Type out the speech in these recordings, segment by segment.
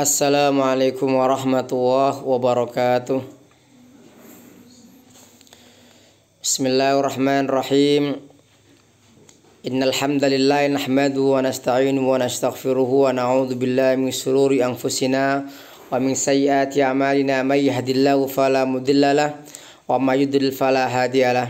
Assalamualaikum warahmatullahi wabarakatuh. Bismillahirrahmanirrahim. Innal hamdalillah nahmaduhu wa nasta'inuhu wa nastaghfiruhu wa na'udzu billahi min shururi anfusina wa min sayyiati a'malina may yahdihillahu fala mudhillalah wa may yudlil fala hadiyalah.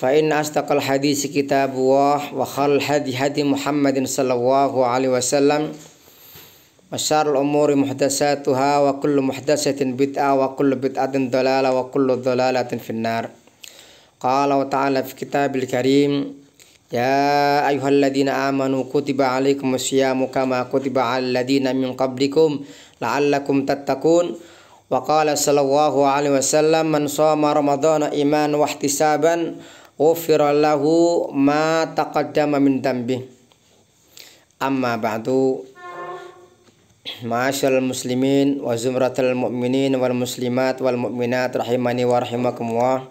Fa inna asdaqal hadits kitabullah wa khairul hadi Muhammadin sallallahu alaihi wasallam wa syarrul umuri muhdatsatuha wa kullu muhdatsatin bid'ah wa kullu bid'atin dhalalah wa kullu dhalalatin finnar. Qala ta'ala fi kitabil karim ya ayyuhalladzina amanu kutiba alaikumus syiyamu kama kutiba alal ladzina min qablikum la'allakum tattaqun. Wa qala sallallahu alaihi wasallam man shoma ramadhana imanan wa ihtisaban ghufira lahu ma taqaddama min dhanbi. Amma ba'du. Ma'asyiral muslimin wa zumratal mu'minin wal muslimat wal mu'minat rahimani wa rahimakumullah.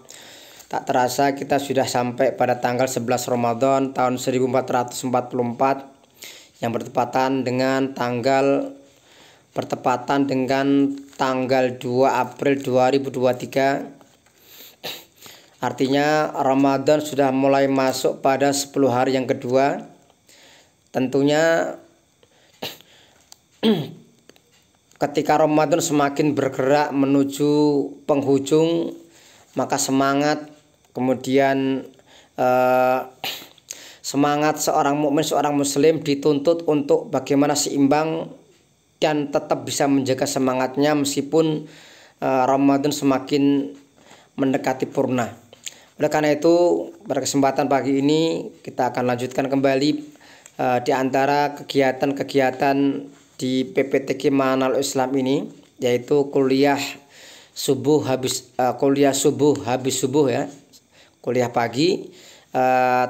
Tak terasa kita sudah sampai pada tanggal 11 Ramadan tahun 1444 yang bertepatan dengan tanggal 2 April 2023. Artinya Ramadan sudah mulai masuk pada 10 hari yang kedua. Tentunya ketika Ramadan semakin bergerak menuju penghujung, maka semangat semangat seorang mukmin, seorang muslim dituntut untuk bagaimana seimbang dan tetap bisa menjaga semangatnya meskipun Ramadan semakin mendekati purna. Oleh karena itu, pada kesempatan pagi ini kita akan lanjutkan kembali di antara kegiatan-kegiatan di PPTQ Ma'anal Islam ini, yaitu kuliah subuh habis subuh ya, kuliah pagi.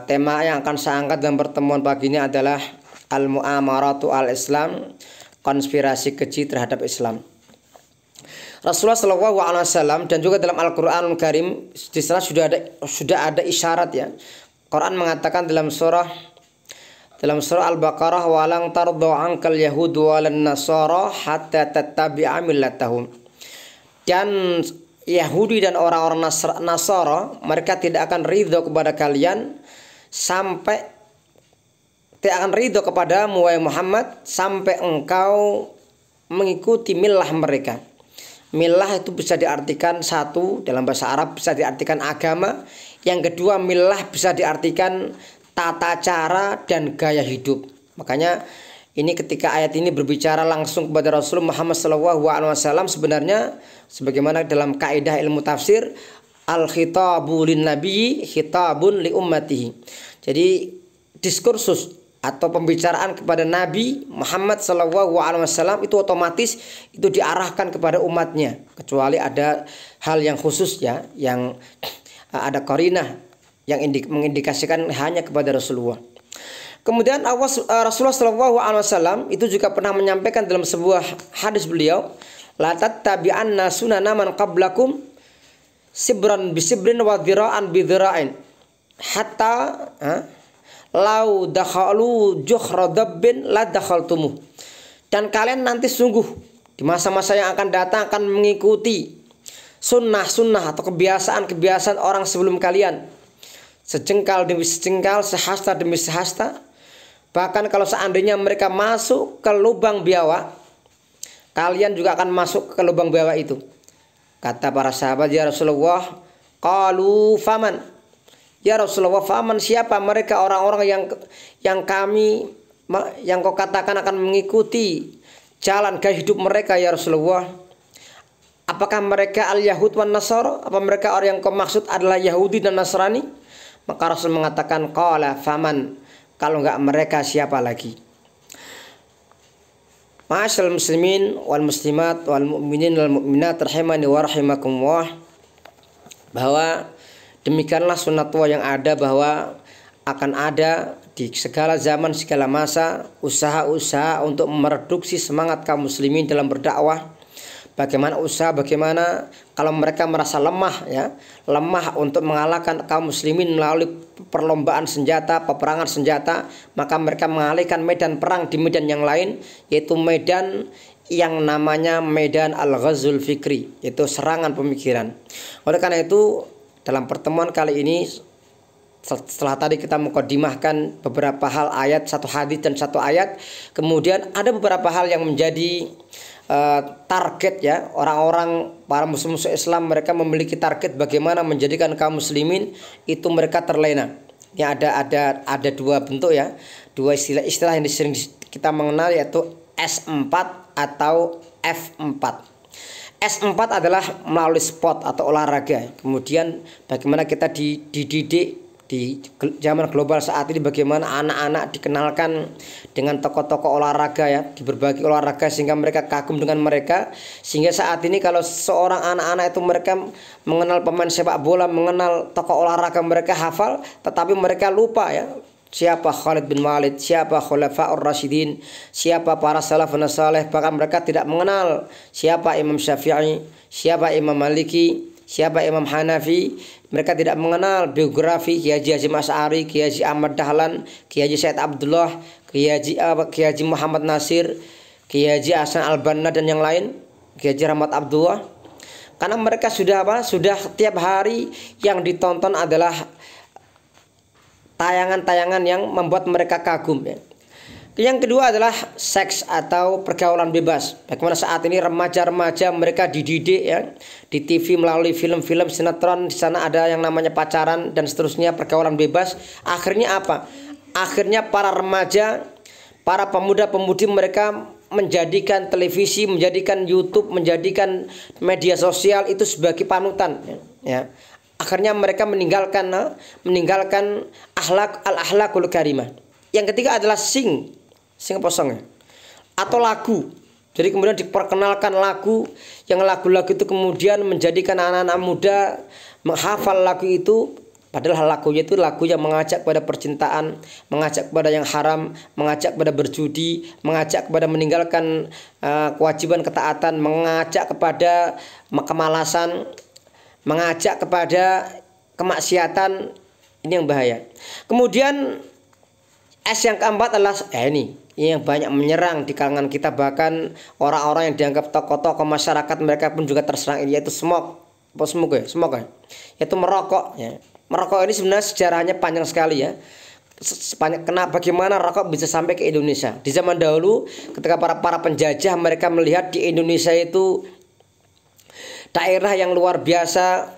Tema yang akan saya angkat dalam pertemuan pagi ini adalah Al-Mu'amaratu al-Islam, konspirasi keji terhadap Islam. Rasulullah Shallallahu Alaihi Wasallam dan juga dalam Al-Quranul Karim di sana sudah ada isyarat ya. Quran mengatakan dalam surah Al-Baqarah, walang tardu ankal yahud walan nasara hatta tattabi'a millatahum. Dan Yahudi dan orang-orang Nasara mereka tidak akan ridho kepada kalian kepada Muhammad sampai engkau mengikuti milah mereka. Milah itu bisa diartikan satu dalam bahasa Arab, bisa diartikan agama. Yang kedua, milah bisa diartikan tata cara dan gaya hidup. Makanya ini ketika ayat ini berbicara langsung kepada Rasulullah Muhammad SAW, sebenarnya sebagaimana dalam kaidah ilmu tafsir, al-khitabu lin nabi khitabun li ummatihi. Jadi diskursus atau pembicaraan kepada Nabi Muhammad SAW itu otomatis itu diarahkan kepada umatnya, kecuali ada hal yang khusus ya, yang ada qarinah yang mengindikasikan hanya kepada Rasulullah. Kemudian Rasulullah SAW itu juga pernah menyampaikan dalam sebuah hadis beliau, la tattabi'anna sunana man qablakum sibran bisibrin wa dhira'an bidhira'in hatta lau dakhalu juhra dabbin la dakhaltumuh. Dan kalian nanti sungguh di masa-masa yang akan datang akan mengikuti sunnah-sunnah atau kebiasaan-kebiasaan orang sebelum kalian, sejengkal demi sejengkal, sehasta demi sehasta. Bahkan kalau seandainya mereka masuk ke lubang biawak, kalian juga akan masuk ke lubang biawak itu. Kata para sahabat, ya Rasulullah, qalu faman? Ya Rasulullah, faman siapa mereka orang-orang yang kau katakan akan mengikuti jalan gaya hidup mereka ya Rasulullah? Apakah mereka al-Yahud wan Nasara? Apa mereka orang yang kau maksud adalah Yahudi dan Nasrani? Maka Rasul mengatakan qala faman, kalau enggak mereka siapa lagi? Ma'asyiral muslimin wal muslimat wal mu'minin wal mu'minat rahimani wa rahimakumullah, bahwa demikianlah sunnatullah yang ada, bahwa akan ada di segala zaman, segala masa usaha-usaha untuk mereduksi semangat kaum muslimin dalam berdakwah, bagaimana usaha, bagaimana kalau mereka merasa lemah ya, lemah untuk mengalahkan kaum muslimin melalui perlombaan senjata, peperangan senjata, maka mereka mengalihkan medan perang di medan yang lain, yaitu medan yang namanya medan al-ghazul fikri, yaitu serangan pemikiran. Oleh karena itu dalam pertemuan kali ini, setelah tadi kita mukadimahkan beberapa hal ayat, satu hadis dan satu ayat, kemudian ada beberapa hal yang menjadi target ya, orang-orang para musuh-musuh Islam, mereka memiliki target bagaimana menjadikan kaum muslimin itu mereka terlena. Ini ada dua bentuk ya, dua istilah yang sering kita mengenal, yaitu S4 atau F4. S4 adalah melalui sport atau olahraga. Kemudian bagaimana kita dididik di zaman global saat ini, bagaimana anak-anak dikenalkan dengan tokoh-tokoh olahraga ya, di berbagai olahraga, sehingga mereka kagum dengan mereka, sehingga saat ini kalau seorang anak-anak itu mereka mengenal pemain sepak bola, mengenal tokoh olahraga, mereka hafal, tetapi mereka lupa ya siapa Khalid bin Walid, siapa Khulafaur Rasyidin, siapa para salafun saleh, bahkan mereka tidak mengenal siapa Imam Syafi'i, siapa Imam Maliki, siapa Imam Hanafi. Mereka tidak mengenal biografi Kiai Haji Hasyim Asy'ari, Kiai Haji Ahmad Dahlan, Kiai Haji Said Abdullah, Kiai Haji Muhammad Nasir, Kiai Haji Hasan Al-Banna dan yang lain, Kiai Haji Rahmat Abdullah. Karena mereka sudah sudah tiap hari yang ditonton adalah tayangan-tayangan yang membuat mereka kagum ya. Yang kedua adalah seks atau pergaulan bebas. Bagaimana saat ini remaja-remaja mereka dididik ya di TV melalui film-film sinetron, di sana ada yang namanya pacaran dan seterusnya, pergaulan bebas. Akhirnya apa? Akhirnya para remaja, para pemuda-pemudi mereka menjadikan televisi, menjadikan YouTube, menjadikan media sosial itu sebagai panutan ya. Akhirnya mereka meninggalkan al-akhlakul karimah. Yang ketiga adalah sing kosong ya, atau lagu. Jadi kemudian diperkenalkan lagu, yang lagu-lagu itu kemudian menjadikan anak-anak muda menghafal lagu itu, padahal lagunya itu lagu yang mengajak kepada percintaan, mengajak kepada yang haram, mengajak kepada berjudi, mengajak kepada meninggalkan kewajiban ketaatan, mengajak kepada kemalasan, mengajak kepada kemaksiatan. Ini yang bahaya. Kemudian S yang keempat adalah ini yang banyak menyerang di kalangan kita, bahkan orang-orang yang dianggap tokoh-tokoh masyarakat mereka pun juga terserang ini, yaitu smoke ya, yaitu merokok ya. Merokok ini sebenarnya sejarahnya panjang sekali ya. Bagaimana rokok bisa sampai ke Indonesia? Di zaman dahulu ketika para penjajah mereka melihat di Indonesia itu daerah yang luar biasa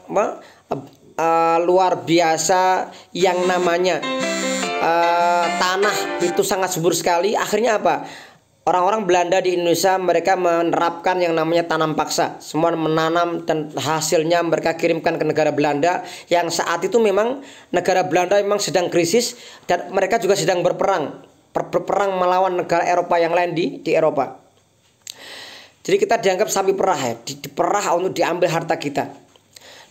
yang namanya tanah itu sangat subur sekali. Akhirnya apa? Orang-orang Belanda di Indonesia mereka menerapkan yang namanya tanam paksa. Semua menanam dan hasilnya mereka kirimkan ke negara Belanda, yang saat itu memang negara Belanda memang sedang krisis dan mereka juga sedang berperang melawan negara Eropa yang lain di Eropa. Jadi kita dianggap sapi perah ya, diperah untuk diambil harta kita.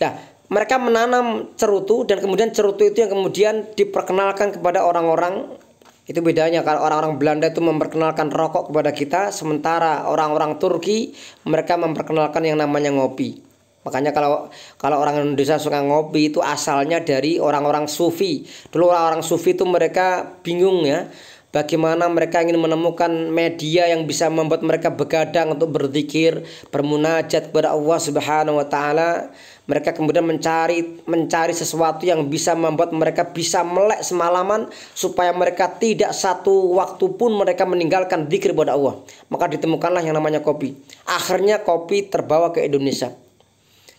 Nah, mereka menanam cerutu dan kemudian cerutu itu yang kemudian diperkenalkan kepada orang-orang. Itu bedanya, kalau orang-orang Belanda itu memperkenalkan rokok kepada kita, sementara orang-orang Turki mereka memperkenalkan yang namanya ngopi. Makanya kalau orang Indonesia suka ngopi itu asalnya dari orang-orang Sufi. Dulu orang-orang Sufi itu mereka bingung ya, bagaimana mereka ingin menemukan media yang bisa membuat mereka begadang untuk berzikir, bermunajat kepada Allah Subhanahu wa taala. Mereka kemudian mencari sesuatu yang bisa membuat mereka bisa melek semalaman, supaya mereka tidak satu waktu pun mereka meninggalkan zikir kepada Allah. Maka ditemukanlah yang namanya kopi. Akhirnya kopi terbawa ke Indonesia.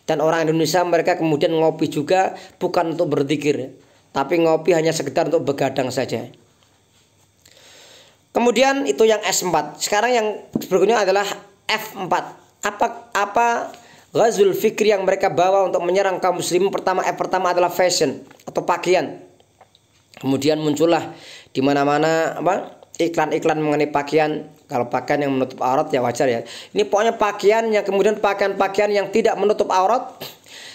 Dan orang Indonesia mereka kemudian ngopi juga bukan untuk berzikir, tapi ngopi hanya sekedar untuk begadang saja. Kemudian itu yang S4. Sekarang yang berikutnya adalah F4. Apa ghazul fikri yang mereka bawa untuk menyerang kaum muslimin? F pertama adalah fashion atau pakaian. Kemudian muncullah di mana-mana iklan-iklan mengenai pakaian. Kalau pakaian yang menutup aurat ya wajar ya. Ini pokoknya pakaian yang kemudian pakaian-pakaian yang tidak menutup aurat,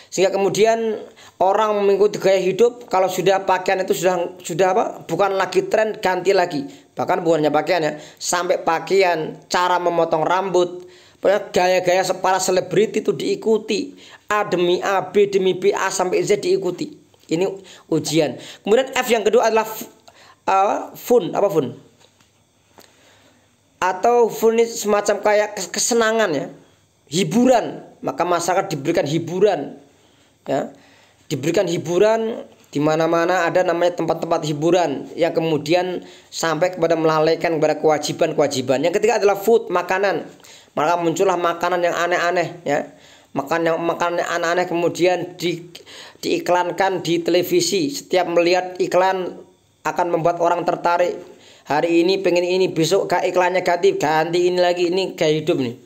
sehingga kemudian orang mengikuti gaya hidup. Kalau sudah pakaian itu sudah bukan lagi tren, ganti lagi. Bahkan bukan hanya pakaian ya, sampai pakaian, cara memotong rambut, Gaya-gaya para selebriti itu diikuti. A demi A, B demi B, A sampai Z diikuti. Ini ujian. Kemudian F yang kedua adalah fun. Apa fun? Atau fun ini semacam kayak kesenangan ya. Hiburan. Maka masyarakat diberikan hiburan. Ya. Diberikan hiburan, di mana-mana ada namanya tempat-tempat hiburan yang kemudian sampai kepada melalaikan kepada kewajiban-kewajiban. Yang ketiga adalah food, makanan. Maka muncullah makanan yang aneh-aneh ya. Makanan yang aneh-aneh kemudian diiklankan di televisi. Setiap melihat iklan akan membuat orang tertarik. Hari ini pengen ini, besok iklannya ganti ini lagi, ini gaya hidup nih.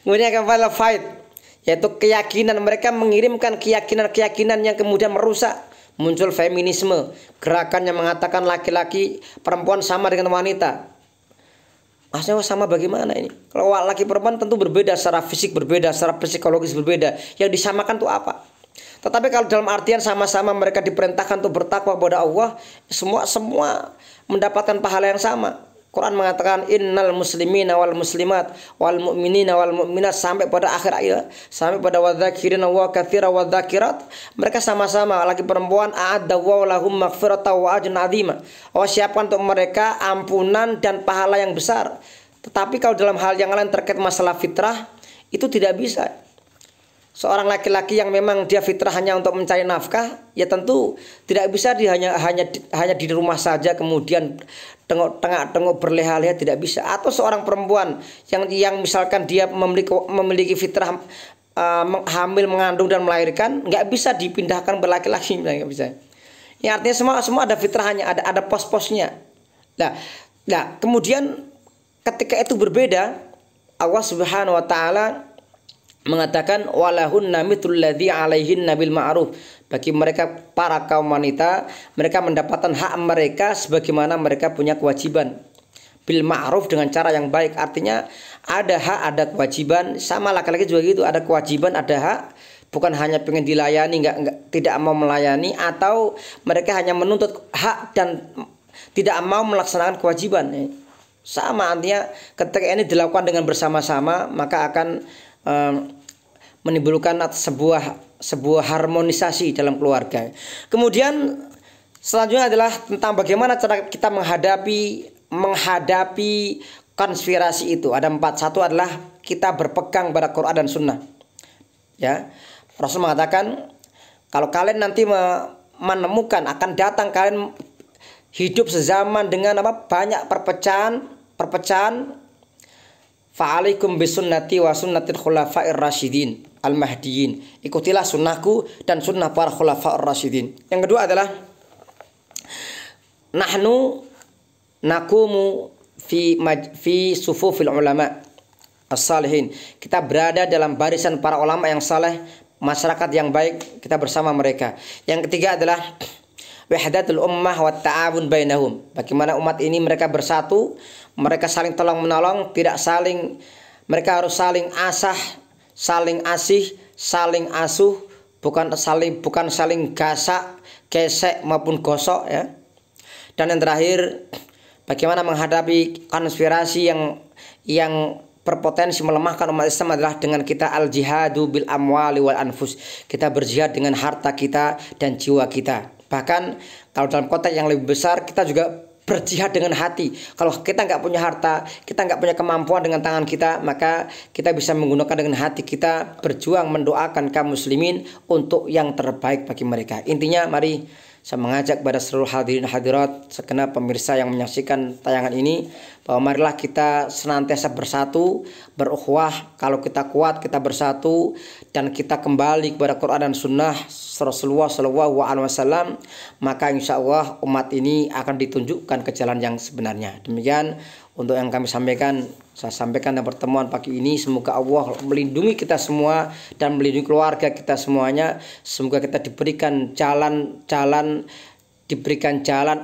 Kemudian kembali fight, yaitu keyakinan. Mereka mengirimkan keyakinan-keyakinan yang kemudian merusak. Muncul feminisme, gerakan yang mengatakan laki-laki perempuan sama dengan wanita. Maksudnya sama bagaimana ini? Kalau laki perempuan tentu berbeda, secara fisik berbeda, secara psikologis berbeda. Yang disamakan itu apa? Tetapi kalau dalam artian sama-sama mereka diperintahkan untuk bertakwa kepada Allah, semua mendapatkan pahala yang sama. Quran mengatakan innal muslimina wal muslimat wal mu'minina wal mu'minat sampai pada akhir ayat, sampai pada wadzakirina wa katsira wadzakirat. Mereka sama-sama laki perempuan a'adda wa lahum maghfiratan wa ajran 'azima. Allah siapkan untuk mereka ampunan dan pahala yang besar. Tetapi kalau dalam hal yang lain terkait masalah fitrah itu tidak bisa. Seorang laki-laki yang memang dia fitrah hanya untuk mencari nafkah, ya tentu tidak bisa dia hanya di rumah saja kemudian tengok berleha-leha, tidak bisa. Atau seorang perempuan yang misalkan dia memiliki fitrah hamil, mengandung dan melahirkan, nggak bisa dipindahkan berlaki-laki, nggak bisa. Ya artinya semua ada fitrahnya, ada pos-posnya. Nah, kemudian ketika itu berbeda, Allah Subhanahu wa taala mengatakan walahunna mithlu alladzi 'alaihinna bil ma'ruf. Bagi mereka para kaum wanita, mereka mendapatkan hak mereka sebagaimana mereka punya kewajiban. Bil ma'ruf, dengan cara yang baik. Artinya ada hak, ada kewajiban. Sama laki-laki juga gitu, ada kewajiban, ada hak. Bukan hanya pengen dilayani, tidak mau melayani, atau mereka hanya menuntut hak dan tidak mau melaksanakan kewajiban. Sama, artinya ketika ini dilakukan dengan bersama-sama, maka akan menimbulkan sebuah harmonisasi dalam keluarga. Kemudian selanjutnya adalah tentang bagaimana cara kita menghadapi konspirasi itu. Ada 4. Satu adalah kita berpegang pada Quran dan Sunnah. Ya, Rasul mengatakan kalau kalian nanti menemukan akan datang kalian hidup sezaman dengan banyak perpecahan. Fa'alaikum bisunnati wa sunnatil khulafa'ir rasyidin al-mahdiyyin. Ikutilah sunnahku dan sunnah para khulafa'ir rasyidin. Yang kedua adalah nahnu naqumu fi sufufil ulama as-salihin. Kita berada dalam barisan para ulama yang saleh, masyarakat yang baik, kita bersama mereka. Yang ketiga adalah wahdatul ummah wa ta'awun bainahum. Bagaimana umat ini mereka bersatu, mereka saling tolong menolong, mereka harus saling asah, saling asih, saling asuh, bukan saling gasak, gesek maupun gosok ya. Dan yang terakhir, bagaimana menghadapi konspirasi yang berpotensi melemahkan umat Islam adalah dengan kita al-jihadu bil amwali wal anfus. Kita berjihad dengan harta kita dan jiwa kita. Bahkan kalau dalam konteks yang lebih besar, kita juga berjihad dengan hati. Kalau kita nggak punya harta, kita nggak punya kemampuan dengan tangan kita, maka kita bisa menggunakan dengan hati kita berjuang mendoakan kaum muslimin untuk yang terbaik bagi mereka. Intinya mari saya mengajak kepada seluruh hadirin hadirat, segenap pemirsa yang menyaksikan tayangan ini, bahwa marilah kita senantiasa bersatu, berukhuwah. Kalau kita kuat, kita bersatu, dan kita kembali kepada Quran dan Sunnah Rasulullah SAW, maka insya Allah umat ini akan ditunjukkan ke jalan yang sebenarnya. Demikian untuk yang kami sampaikan, saya sampaikan dalam pertemuan pagi ini. Semoga Allah melindungi kita semua dan melindungi keluarga kita semuanya. Semoga kita diberikan jalan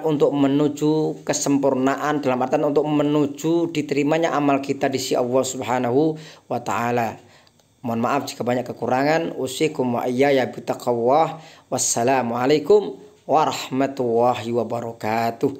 untuk menuju kesempurnaan, dalam artian untuk menuju diterimanya amal kita di sisi Allah Subhanahu wa taala. Mohon maaf jika banyak kekurangan. Usikum wa iyaya bitaqwallah. Wassalamualaikum warahmatullahi wabarakatuh.